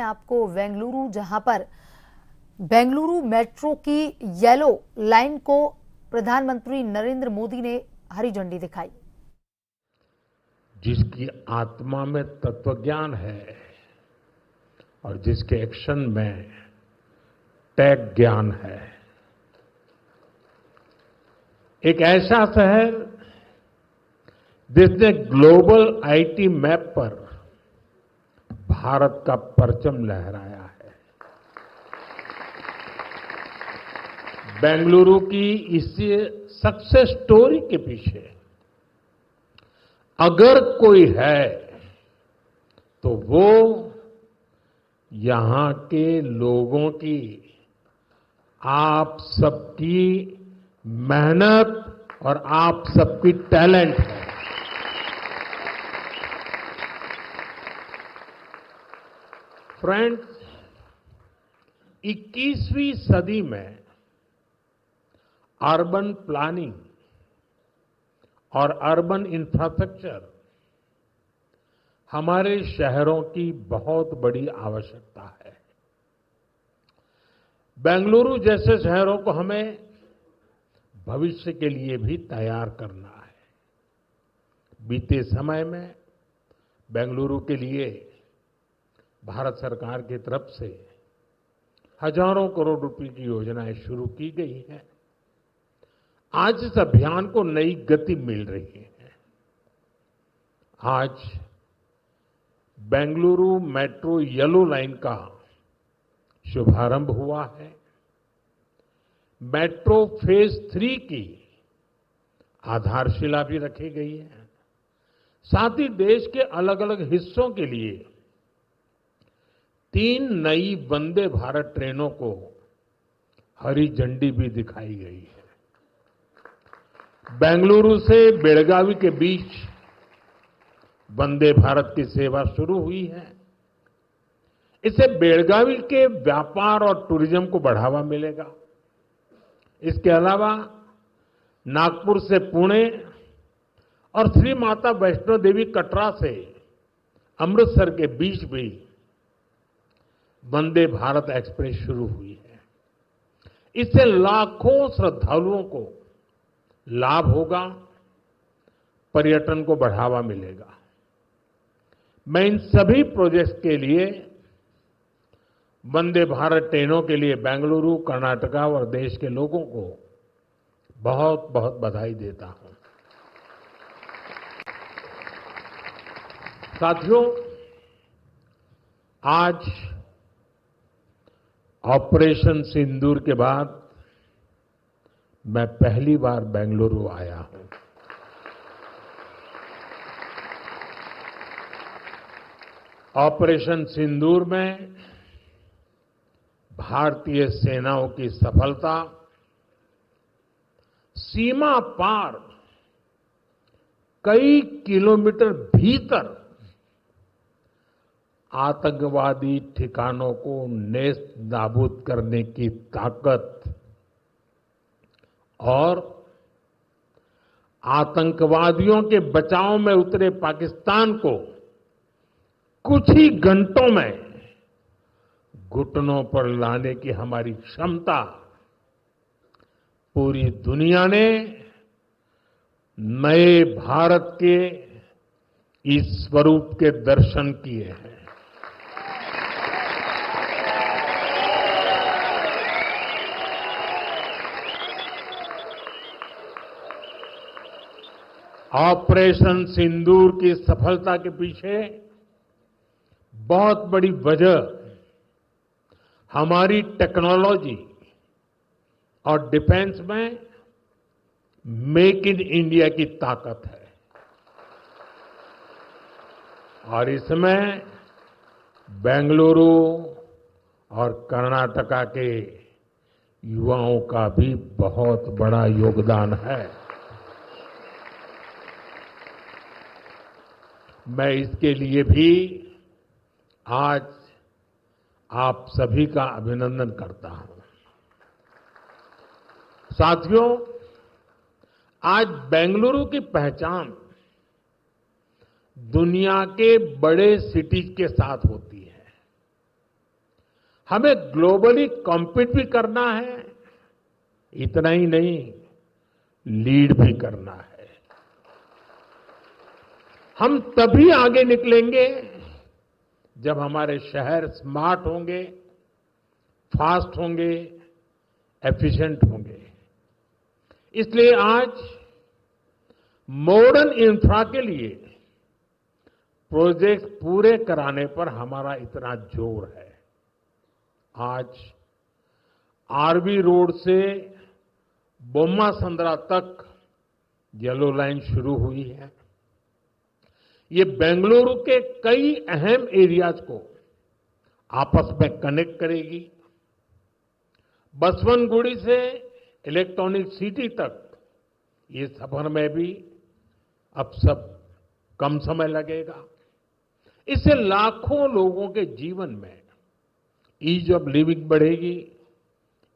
आपको बेंगलुरु, जहां पर बेंगलुरु मेट्रो की येलो लाइन को प्रधानमंत्री नरेंद्र मोदी ने हरी झंडी दिखाई। जिसकी आत्मा में तत्वज्ञान है और जिसके एक्शन में टेक ज्ञान है, एक ऐसा शहर जिसने ग्लोबल आईटी मैप पर भारत का परचम लहराया है। बेंगलुरु की इस सक्सेस स्टोरी के पीछे अगर कोई है तो वो यहां के लोगों की, आप सबकी मेहनत और आप सबकी टैलेंट है। फ्रेंड्स, 21वीं सदी में अर्बन प्लानिंग और अर्बन इंफ्रास्ट्रक्चर हमारे शहरों की बहुत बड़ी आवश्यकता है। बेंगलुरु जैसे शहरों को हमें भविष्य के लिए भी तैयार करना है। बीते समय में बेंगलुरु के लिए भारत सरकार की तरफ से हजारों करोड़ रुपए की योजनाएं शुरू की गई हैं। आज इस अभियान को नई गति मिल रही है। आज बेंगलुरु मेट्रो येलो लाइन का शुभारंभ हुआ है। मेट्रो फेज 3 की आधारशिला भी रखी गई है। साथ ही देश के अलग अलग हिस्सों के लिए 3 नई वंदे भारत ट्रेनों को हरी झंडी भी दिखाई गई है। बेंगलुरु से बेलगावी के बीच वंदे भारत की सेवा शुरू हुई है। इससे बेलगावी के व्यापार और टूरिज्म को बढ़ावा मिलेगा। इसके अलावा नागपुर से पुणे और श्री माता वैष्णो देवी कटरा से अमृतसर के बीच भी वंदे भारत एक्सप्रेस शुरू हुई है। इससे लाखों श्रद्धालुओं को लाभ होगा, पर्यटन को बढ़ावा मिलेगा। मैं इन सभी प्रोजेक्ट्स के लिए वंदे भारत ट्रेनों के लिए बेंगलुरु, कर्नाटका और देश के लोगों को बहुत बहुत बधाई देता हूं। साथियों, आज ऑपरेशन सिंदूर के बाद मैं पहली बार बेंगलुरु आया हूं। ऑपरेशन सिंदूर में भारतीय सेनाओं की सफलता सीमा पार कई किलोमीटर भीतर आतंकवादी ठिकानों को नेस्त नाबूद करने की ताकत और आतंकवादियों के बचाव में उतरे पाकिस्तान को कुछ ही घंटों में घुटनों पर लाने की हमारी क्षमता पूरी दुनिया ने नए भारत के इस स्वरूप के दर्शन किए हैं। ऑपरेशन सिंदूर की सफलता के पीछे बहुत बड़ी वजह हमारी टेक्नोलॉजी और डिफेंस में मेक इन इंडिया की ताकत है। और इसमें बेंगलुरु और कर्नाटका के युवाओं का भी बहुत बड़ा योगदान है। मैं इसके लिए भी आज आप सभी का अभिनंदन करता हूं। साथियों, आज बेंगलुरु की पहचान दुनिया के बड़े सिटीज के साथ होती है। हमें ग्लोबली कॉम्पीट भी करना है, इतना ही नहीं, लीड भी करना है। हम तभी आगे निकलेंगे जब हमारे शहर स्मार्ट होंगे, फास्ट होंगे, एफिशिएंट होंगे। इसलिए आज मॉडर्न इंफ्रा के लिए प्रोजेक्ट पूरे कराने पर हमारा इतना जोर है। आज आरबी रोड से बोम्मा संद्रा तक येलो लाइन शुरू हुई है। ये बेंगलुरु के कई अहम एरियाज को आपस में कनेक्ट करेगी। बसवनगुड़ी से इलेक्ट्रॉनिक सिटी तक ये सफर में भी अब सब कम समय लगेगा। इससे लाखों लोगों के जीवन में ईज ऑफ लिविंग बढ़ेगी,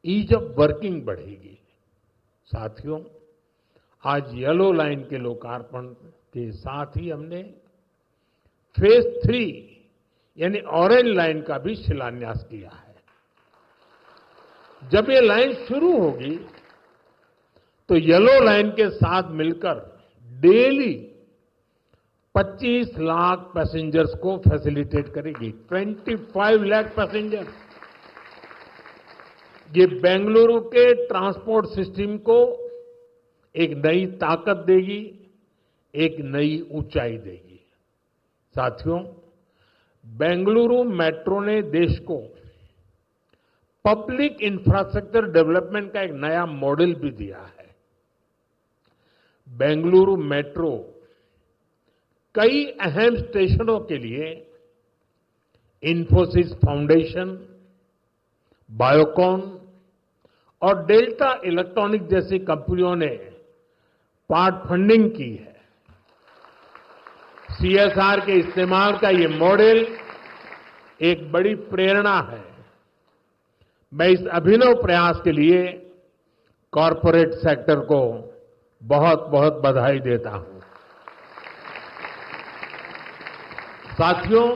ईज ऑफ वर्किंग बढ़ेगी। साथियों, आज येलो लाइन के लोकार्पण के साथ ही हमने फेज 3 यानी ऑरेंज लाइन का भी शिलान्यास किया है। जब ये लाइन शुरू होगी तो येलो लाइन के साथ मिलकर डेली 25 लाख पैसेंजर्स को फैसिलिटेट करेगी। 25 लाख पैसेंजर। ये बेंगलुरु के ट्रांसपोर्ट सिस्टम को एक नई ताकत देगी, एक नई ऊंचाई देगी। साथियों, बेंगलुरु मेट्रो ने देश को पब्लिक इंफ्रास्ट्रक्चर डेवलपमेंट का एक नया मॉडल भी दिया है। बेंगलुरु मेट्रो कई अहम स्टेशनों के लिए इंफोसिस फाउंडेशन, बायोकॉन और डेल्टा इलेक्ट्रॉनिक जैसी कंपनियों ने पार्ट फंडिंग की है। सीएसआर के इस्तेमाल का ये मॉडल एक बड़ी प्रेरणा है। मैं इस अभिनव प्रयास के लिए कॉरपोरेट सेक्टर को बहुत बहुत बधाई देता हूं। साथियों,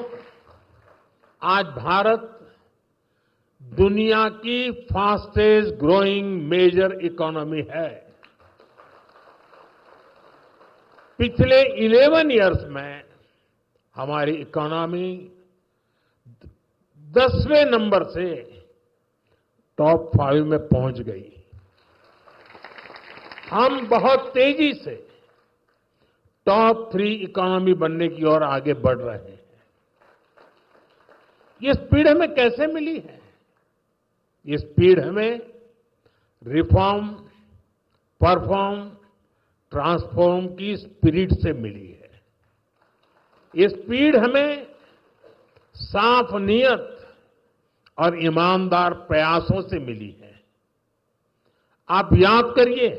आज भारत दुनिया की फास्टेस्ट ग्रोइंग मेजर इकोनॉमी है। पिछले 11 इयर्स में हमारी इकोनॉमी 10वें नंबर से टॉप 5 में पहुंच गई। हम बहुत तेजी से टॉप 3 इकोनॉमी बनने की ओर आगे बढ़ रहे हैं। ये स्पीड हमें कैसे मिली है? ये स्पीड हमें रिफॉर्म, परफॉर्म, ट्रांसफॉर्म की स्पिरिट से मिली है। ये स्पीड हमें साफ नीयत और ईमानदार प्रयासों से मिली है। आप याद करिए,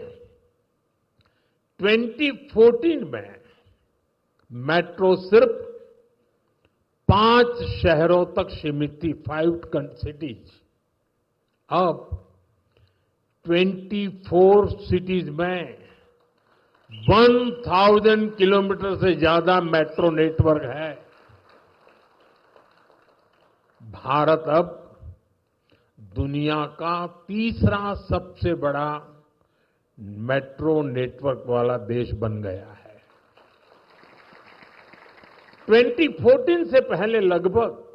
2014 में मेट्रो सिर्फ 5 शहरों तक सीमित थी, 5 सिटीज। अब 24 सिटीज में 1000 किलोमीटर से ज्यादा मेट्रो नेटवर्क है। भारत अब दुनिया का तीसरा सबसे बड़ा मेट्रो नेटवर्क वाला देश बन गया है। 2014 से पहले लगभग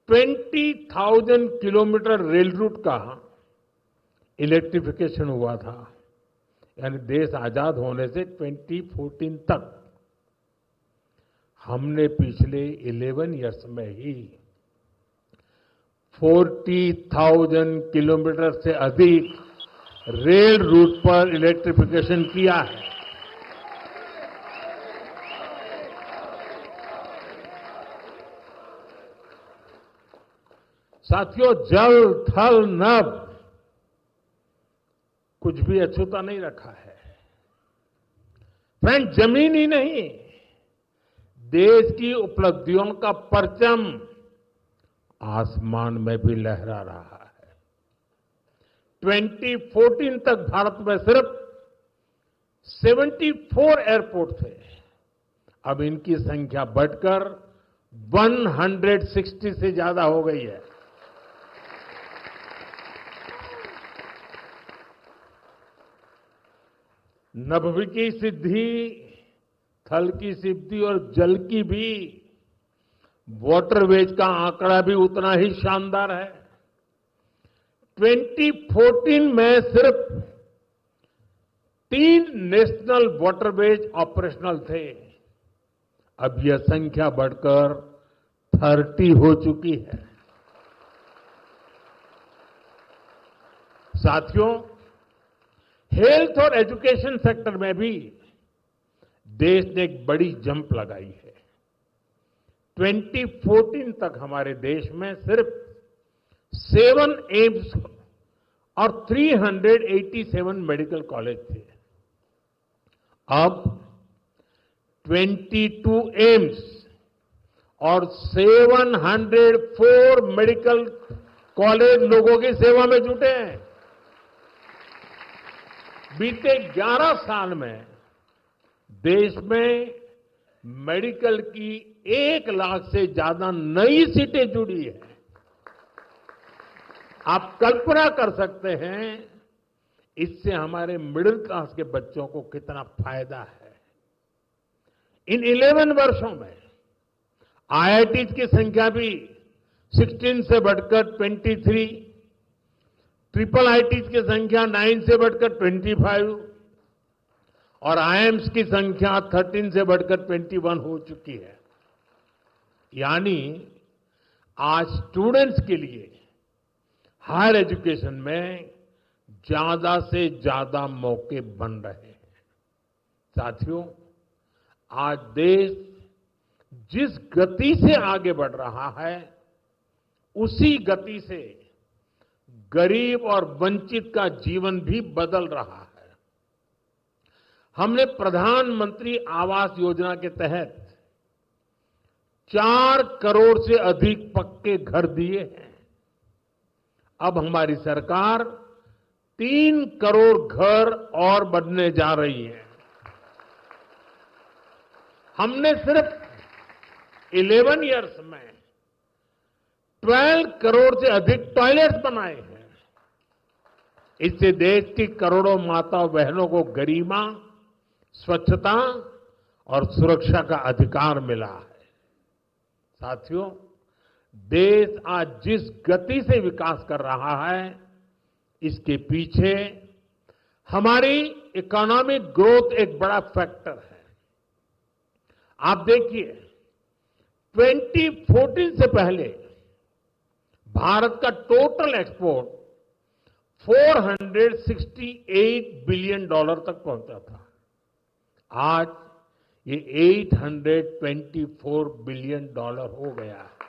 20,000 किलोमीटर रेल रूट का इलेक्ट्रिफिकेशन हुआ था। यानी देश आजाद होने से 2014 तक हमने पिछले 11 इयर्स में ही 40,000 किलोमीटर से अधिक रेल रूट पर इलेक्ट्रिफिकेशन किया है। साथियों, जल, थल, नभ कुछ भी अछूता नहीं रखा है। फ्रेंड, जमीन ही नहीं, देश की उपलब्धियों का परचम आसमान में भी लहरा रहा है। 2014 तक भारत में सिर्फ 74 एयरपोर्ट थे। अब इनकी संख्या बढ़कर 160 से ज्यादा हो गई है। नभ की सिद्धि, थल की सिद्धि और जल की भी वाटरवेज का आंकड़ा भी उतना ही शानदार है। 2014 में सिर्फ 3 नेशनल वाटरवेज ऑपरेशनल थे। अब यह संख्या बढ़कर 30 हो चुकी है। साथियों, हेल्थ और एजुकेशन सेक्टर में भी देश ने एक बड़ी जंप लगाई है। 2014 तक हमारे देश में सिर्फ 7 एम्स और 387 मेडिकल कॉलेज थे। अब 22 एम्स और 704 मेडिकल कॉलेज लोगों की सेवा में जुटे हैं। बीते 11 साल में देश में मेडिकल की 1 लाख से ज्यादा नई सीटें जुड़ी है। आप कल्पना कर सकते हैं इससे हमारे मिडिल क्लास के बच्चों को कितना फायदा है। इन 11 वर्षों में आईआईटीज की संख्या भी 16 से बढ़कर 23, ट्रिपल आईटीज की संख्या 9 से बढ़कर 25 और आईएम्स की संख्या 13 से बढ़कर 21 हो चुकी है। यानी आज स्टूडेंट्स के लिए हायर एजुकेशन में ज्यादा से ज्यादा मौके बन रहे हैं। साथियों, आज देश जिस गति से आगे बढ़ रहा है, उसी गति से गरीब और वंचित का जीवन भी बदल रहा है। हमने प्रधानमंत्री आवास योजना के तहत 4 करोड़ से अधिक पक्के घर दिए हैं। अब हमारी सरकार 3 करोड़ घर और बनने जा रही है। हमने सिर्फ 11 इयर्स में 12 करोड़ से अधिक टॉयलेट्स बनाए हैं। इससे देश की करोड़ों माताओं बहनों को गरिमा, स्वच्छता और सुरक्षा का अधिकार मिला है। साथियों, देश आज जिस गति से विकास कर रहा है, इसके पीछे हमारी इकोनॉमिक ग्रोथ एक बड़ा फैक्टर है। आप देखिए, 2014 से पहले भारत का टोटल एक्सपोर्ट $468 बिलियन तक पहुंचा था। आज ये $824 बिलियन हो गया है।